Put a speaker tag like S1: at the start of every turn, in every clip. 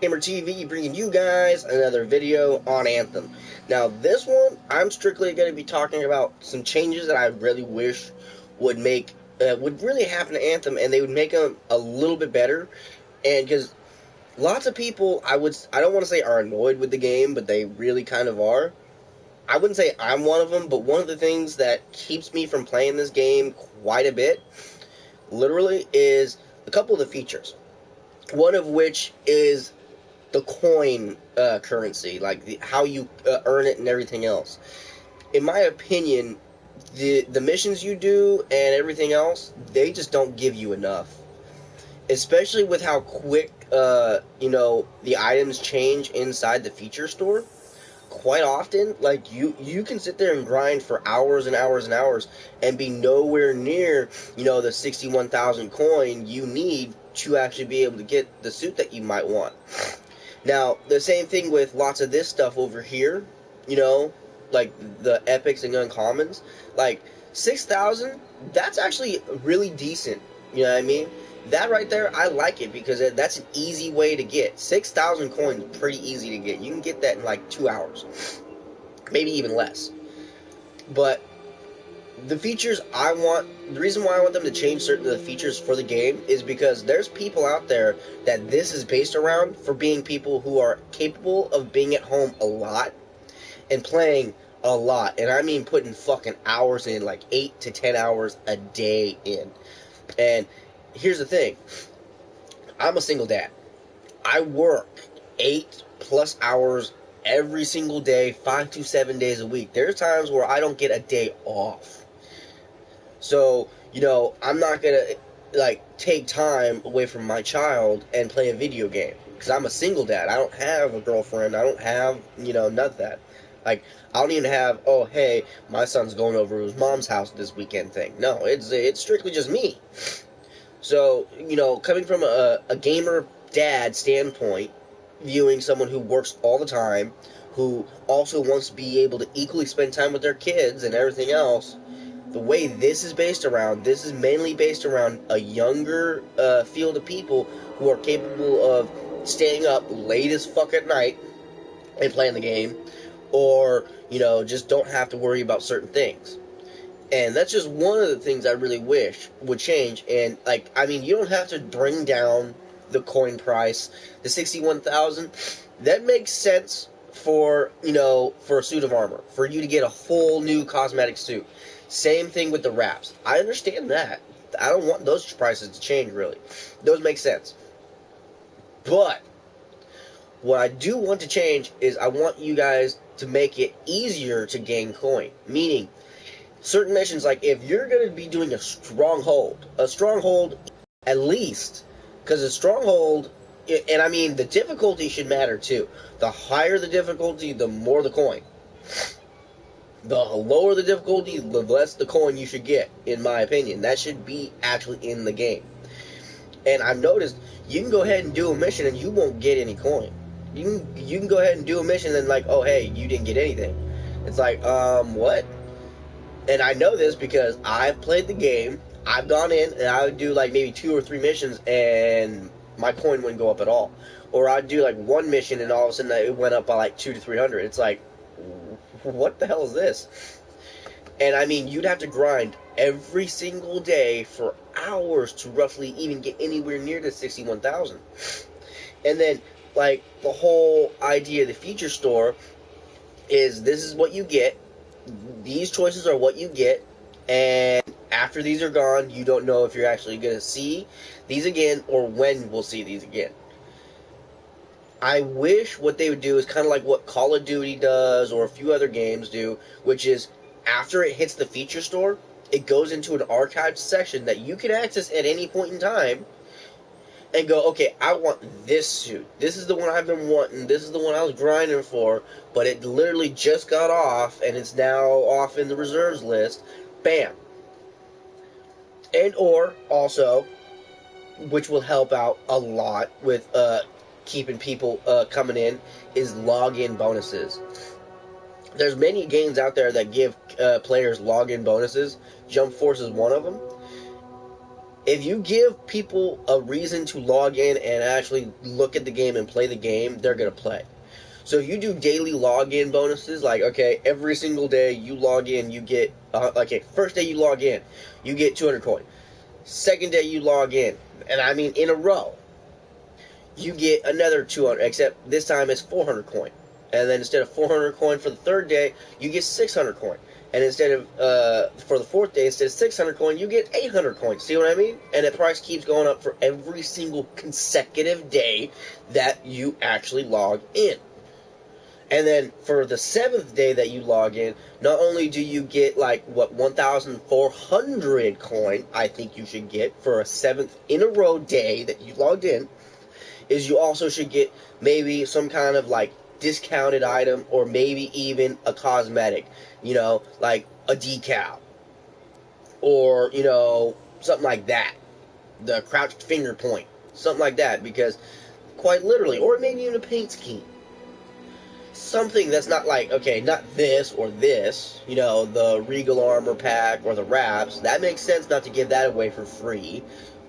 S1: Gamer TV bringing you guys another video on Anthem. Now this one, I'm strictly going to be talking about some changes that I really wish would really happen to Anthem, and they would make them a little bit better. And because lots of people, I don't want to say are annoyed with the game, but they really kind of are. I wouldn't say I'm one of them, but one of the things that keeps me from playing this game quite a bit, literally, is a couple of the features. One of which is the coin currency, like how you earn it and everything else. In my opinion, the missions you do and everything else, they just don't give you enough. Especially with how quick, the items change inside the feature store. Quite often, like, you can sit there and grind for hours and hours and hours and be nowhere near, the 61,000 coin you need to actually be able to get the suit that you might want. Now, the same thing with lots of this stuff over here, like the epics and uncommons. Like, 6,000, that's actually really decent, you know what I mean? That right there, I like it because that's an easy way to get. 6,000 coins is pretty easy to get. You can get that in like 2 hours. Maybe even less. But the features the reason why I want them to change certain of the features for the game is because there's people out there that this is based around for being people who are capable of being at home a lot and playing a lot. And I mean putting fucking hours in, like 8 to 10 hours a day in. And here's the thing. I'm a single dad. I work 8+ hours every single day, 5 to 7 days a week. There's times where I don't get a day off. So, I'm not going to, take time away from my child and play a video game. Because I'm a single dad. I don't have a girlfriend. I don't have, none of that. Like, I don't even have, oh, hey, my son's going over to his mom's house this weekend thing. No, it's strictly just me. So, coming from a gamer dad standpoint, viewing someone who works all the time, who also wants to be able to equally spend time with their kids and everything else, the way this is mainly based around a younger field of people who are capable of staying up late as fuck at night and playing the game, or, just don't have to worry about certain things. And that's just one of the things I really wish would change. And, you don't have to bring down the coin price. The 61,000, that makes sense for, for a suit of armor. For you to get a full new cosmetic suit. Same thing with the wraps. I understand that. I don't want those prices to change, really. Those make sense. But what I do want to change is I want you guys to make it easier to gain coin. Meaning, certain missions, like if you're going to be doing a stronghold at least, because a stronghold, and I mean the difficulty should matter too. The higher the difficulty, the more the coin. The lower the difficulty, the less the coin you should get, in my opinion. That should be actually in the game. And I've noticed you can go ahead and do a mission and you won't get any coin. You can go ahead and do a mission and oh hey, you didn't get anything. It's like, what? And I know this because I've played the game. I've gone in and I would do maybe 2 or 3 missions and my coin wouldn't go up at all. Or I'd do one mission and all of a sudden it went up by 200 to 300. It's like, what the hell is this? And I mean, you'd have to grind every single day for hours to roughly even get anywhere near the 61,000. And then, the whole idea of the feature store is this is what you get. These choices are what you get, and after these are gone, you don't know if you're actually going to see these again or when we'll see these again. I wish what they would do is kind of like what Call of Duty does or a few other games do, which is after it hits the feature store, it goes into an archived section that you can access at any point in time and go, okay, I want this suit. This is the one I've been wanting. This is the one I was grinding for, but it literally just got off, and it's now off in the reserves list. Bam. And or, also, which will help out a lot with keeping people coming in, is login bonuses. There's many games out there that give players login bonuses. Jump Force is one of them. If you give people a reason to log in and actually look at the game and play the game, they're going to play. So if you do daily login bonuses, like, okay, every single day you log in, you get, okay, first day you log in, you get 200 coin. Second day you log in, and I mean in a row, you get another 200, except this time it's 400 coin. And then instead of 400 coin for the third day, you get 600 coin. And instead of, for the fourth day, instead of 600 coin, you get 800 coins. See what I mean? And the price keeps going up for every single consecutive day that you actually log in. And then for the 7th day that you log in, not only do you get, like, what, 1,400 coin, I think you should get for a 7th in a row day that you logged in, is you also should get maybe some kind of, like, discounted item, or maybe even a cosmetic, you know, like a decal, or, you know, something like that, the crouched finger point, something like that, because quite literally, or maybe even a paint scheme, something that's not like, okay, not this or this, you know, the Regal Armor Pack or the wraps. That makes sense not to give that away for free,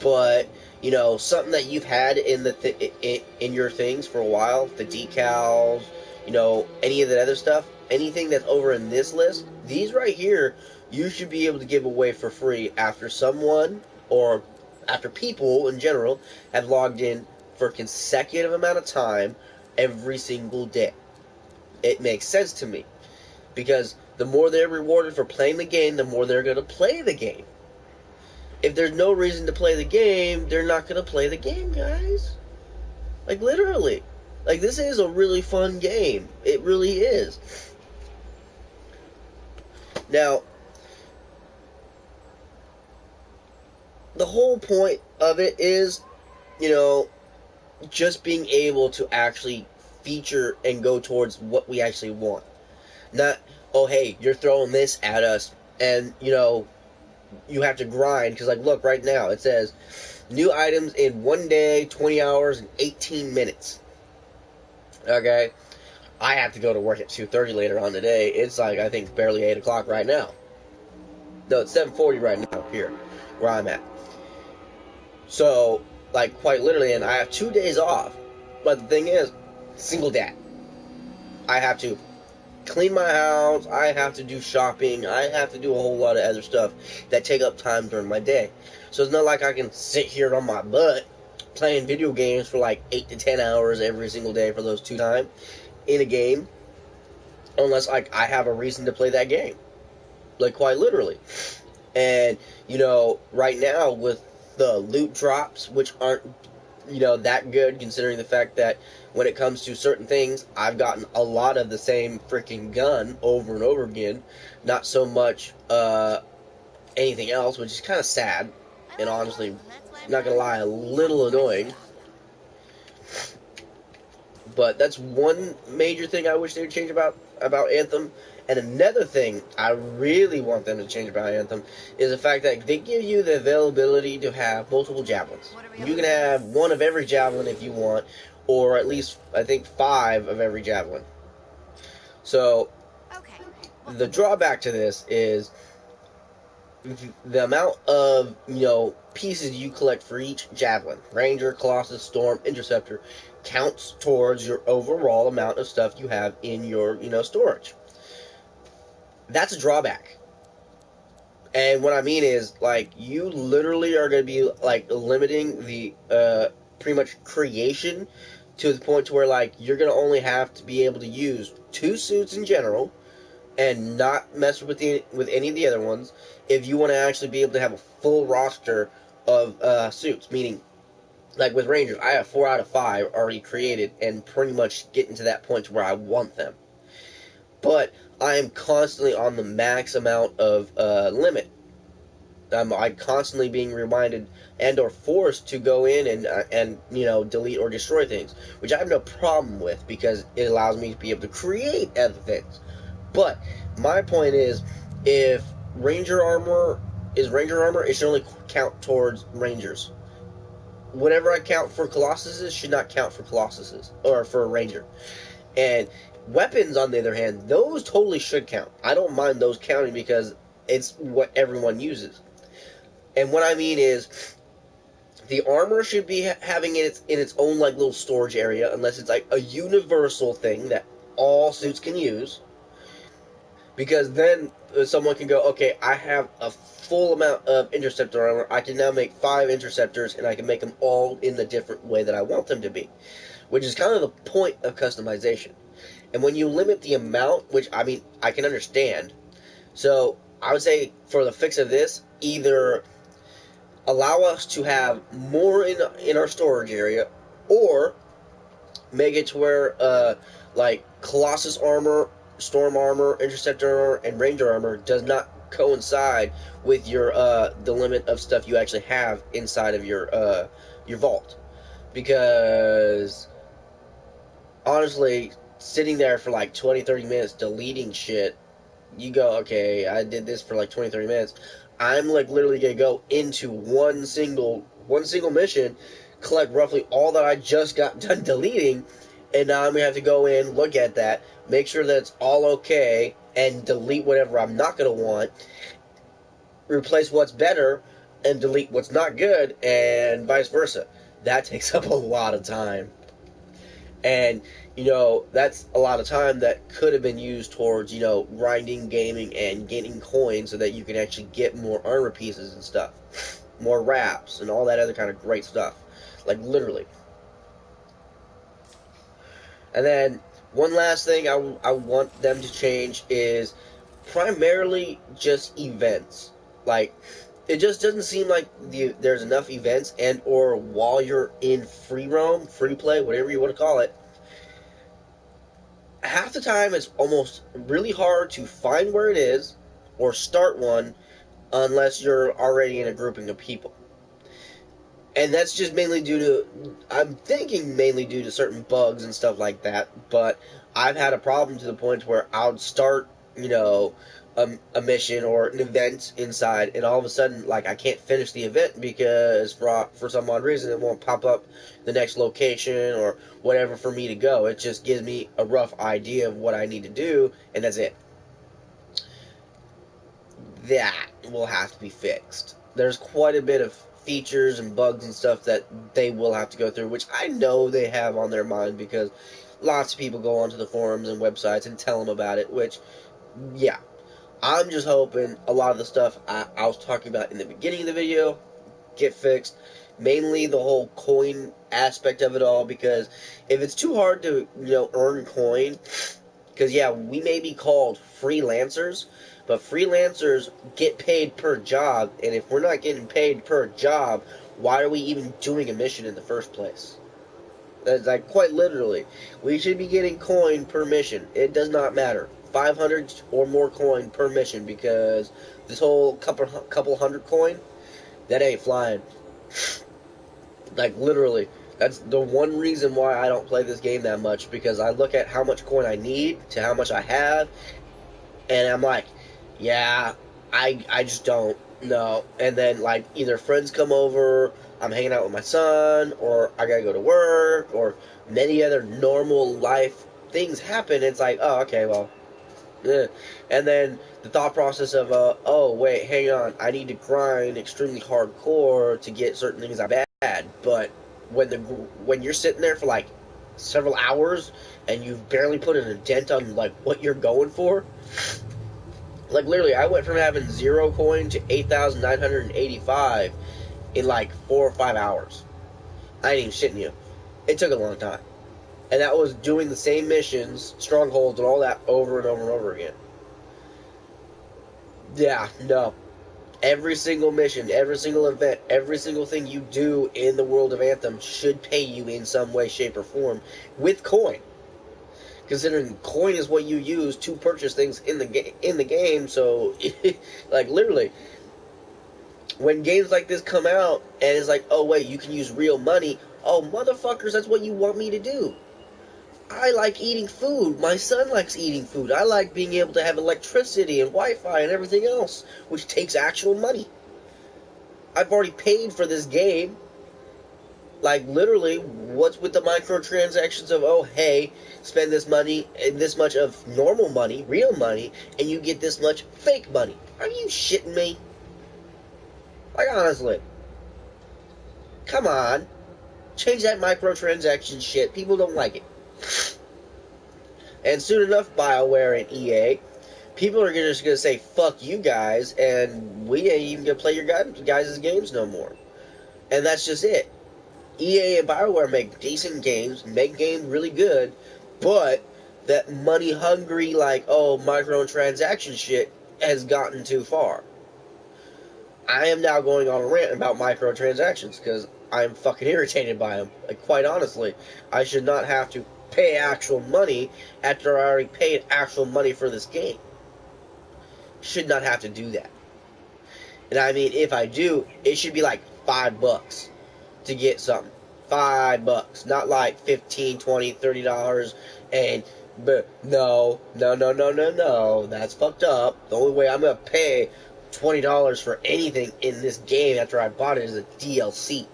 S1: but, you know, something that you've had in the in your things for a while, the decals, you know, any of that other stuff, anything that's over in this list, these right here, you should be able to give away for free after someone, or after people in general, have logged in for a consecutive amount of time every single day. It makes sense to me, because the more they're rewarded for playing the game, the more they're going to play the game. If there's no reason to play the game, they're not going to play the game, guys. Like, literally. Like, this is a really fun game. It really is. Now, the whole point of it is, you know, just being able to actually feature and go towards what we actually want. Not, oh, hey, you're throwing this at us, and, you know, you have to grind, because, like, look, right now, it says, new items in 1 day, 20 hours, and 18 minutes. Okay? I have to go to work at 2:30 later on today. It's, like, I think, barely 8 o'clock right now. No, it's 7:40 right now, here, where I'm at. So, like, quite literally, and I have 2 days off. But the thing is, single dad. I have to clean my house, I have to do shopping, I have to do a whole lot of other stuff that take up time during my day. So it's not like I can sit here on my butt playing video games for like 8 to 10 hours every single day for those 2 times in a game, unless like I have a reason to play that game. Like, quite literally. And, you know, right now with the loot drops, which aren't, you know, that good, considering the fact that when it comes to certain things, I've gotten a lot of the same freaking gun over and over again. Not so much anything else, which is kind of sad, and honestly, not gonna lie, a little annoying. But that's one major thing I wish they would change about Anthem. And another thing I really want them to change about Anthem is the fact that they give you the availability to have multiple javelins. You can have one of every javelin if you want, or at least, I think, 5 of every javelin. So, the drawback to this is the amount of, you know, pieces you collect for each javelin. Ranger, Colossus, Storm, Interceptor counts towards your overall amount of stuff you have in your, you know, storage. That's a drawback. And what I mean is, like, you literally are going to be, like, limiting the, pretty much creation to the point to where, like, you're going to only have to be able to use 2 suits in general and not mess with any of the other ones if you want to actually be able to have a full roster of suits. Meaning, like with Rangers, I have 4 out of 5 already created and pretty much getting to that point where I want them. But I am constantly on the max amount of limit. I'm constantly being reminded and or forced to go in and you know, delete or destroy things, which I have no problem with because it allows me to be able to create other things. But my point is, if Ranger armor is Ranger armor, it should only count towards Rangers. Whatever I count for Colossuses should not count for Colossuses or for a Ranger. And weapons, on the other hand, those totally should count. I don't mind those counting because it's what everyone uses. And what I mean is, The armor should be having in its own like little storage area, unless it's like a universal thing that all suits can use. Because then someone can go, okay, I have a full amount of interceptor armor. I can now make 5 interceptors, and I can make them all in the different way that I want them to be, which is kind of the point of customization. And when you limit the amount, which I mean, I can understand. So I would say for the fix of this, either allow us to have more in our storage area, or make it to where like Colossus armor, Storm armor, Interceptor armor, and Ranger armor does not coincide with your the limit of stuff you actually have inside of your vault. Because honestly, sitting there for like 20-30 minutes deleting shit, you go, okay, I did this for like 20-30 minutes. I'm like literally gonna go into one single mission, collect roughly all that I just got done deleting, and now I'm gonna have to go in, look at that, make sure that it's all okay, and delete whatever I'm not gonna want, replace what's better, and delete what's not good, and vice versa. That takes up a lot of time. And, that's a lot of time that could have been used towards, grinding, gaming, and getting coins so that you can actually get more armor pieces and stuff. More wraps, and all that other kind of great stuff. Like, literally. And then, one last thing I want them to change is primarily just events. Like, it just doesn't seem like there's enough events, and or while you're in free roam, free play, whatever you want to call it, half the time it's almost really hard to find where it is or start one unless you're already in a grouping of people. And that's just mainly due to, I'm thinking mainly due to certain bugs and stuff like that, but I've had a problem to the point where I would start, a mission or an event inside, and all of a sudden, like, I can't finish the event because for some odd reason it won't pop up the next location or whatever for me to go. It just gives me a rough idea of what I need to do, and that's it. That will have to be fixed. There's quite a bit of features and bugs and stuff that they will have to go through, which I know they have on their mind because lots of people go onto the forums and websites and tell them about it, which, yeah. I'm just hoping a lot of the stuff I was talking about in the beginning of the video get fixed. Mainly the whole coin aspect of it all, because if it's too hard to, earn coin, because, yeah, we may be called freelancers, but freelancers get paid per job, and if we're not getting paid per job, why are we even doing a mission in the first place? That's like, quite literally, we should be getting coin per mission. It does not matter. 500 or more coin per mission, because this whole couple hundred coin, that ain't flying. Like, literally, that's the one reason why I don't play this game that much, because I look at how much coin I need to how much I have, and I'm like, yeah, I just don't know. And then, like, either friends come over, I'm hanging out with my son, or I gotta go to work, or many other normal life things happen. It's like, oh, okay, well, yeah. And then the thought process of, oh, wait, hang on, I need to grind extremely hardcore to get certain things I bad. But when you're sitting there for like several hours and you've barely put in a dent on like what you're going for, like literally, I went from having 0 coin to 8,985 in like 4 or 5 hours. I ain't even shitting you. It took a long time. And that was doing the same missions, strongholds, and all that over and over and over again. Yeah, no. Every single mission, every single event, every single thing you do in the world of Anthem should pay you in some way, shape, or form with coin. Considering coin is what you use to purchase things in the game, so like literally, when games like this come out and it's like, oh wait, you can use real money. Oh motherfuckers, that's what you want me to do. I like eating food. My son likes eating food. I like being able to have electricity and Wi-Fi and everything else, which takes actual money. I've already paid for this game. Like, literally, what's with the microtransactions of, oh, hey, spend this money, and this much of normal money, real money, and you get this much fake money? Are you shitting me? Like, honestly. Come on. Change that microtransaction shit. People don't like it. And soon enough, BioWare and EA, people are just going to say, fuck you guys, and we ain't even going to play your guys' games no more. And that's just it. EA and BioWare make decent games, make games really good, but that money-hungry, like, oh, microtransaction shit has gotten too far. I am now going on a rant about microtransactions because I'm fucking irritated by them. Like, quite honestly, I should not have to pay actual money after I already paid actual money for this game. Should not have to do that. And I mean, if I do, it should be like $5 to get something. $5, not like $15, $20, $30. And but no, that's fucked up. The only way I'm gonna pay $20 for anything in this game after I bought it is a DLC.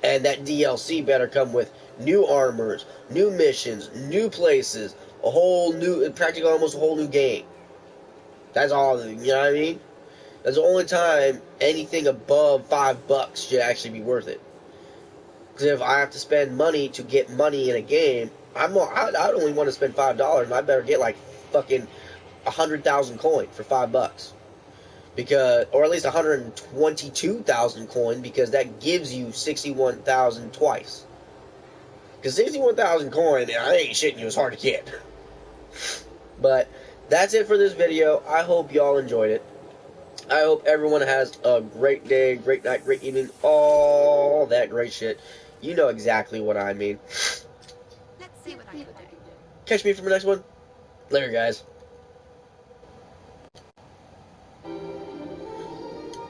S1: And that DLC better come with new armors, new missions, new places, a whole new, practically almost a whole new game. That's all, you know what I mean? That's the only time anything above $5 should actually be worth it. Because if I have to spend money to get money in a game, I'd only want to spend $5, and I better get like fucking 100,000 coin for $5. Because, or at least 122,000 coin, because that gives you 61,000 twice. Because 61,000 coin, I ain't shitting you, it's hard to get. But that's it for this video. I hope y'all enjoyed it. I hope everyone has a great day, great night, great evening, all that great shit. You know exactly what I mean.
S2: Let's see what I can do.
S1: Catch me for the next one. Later, guys.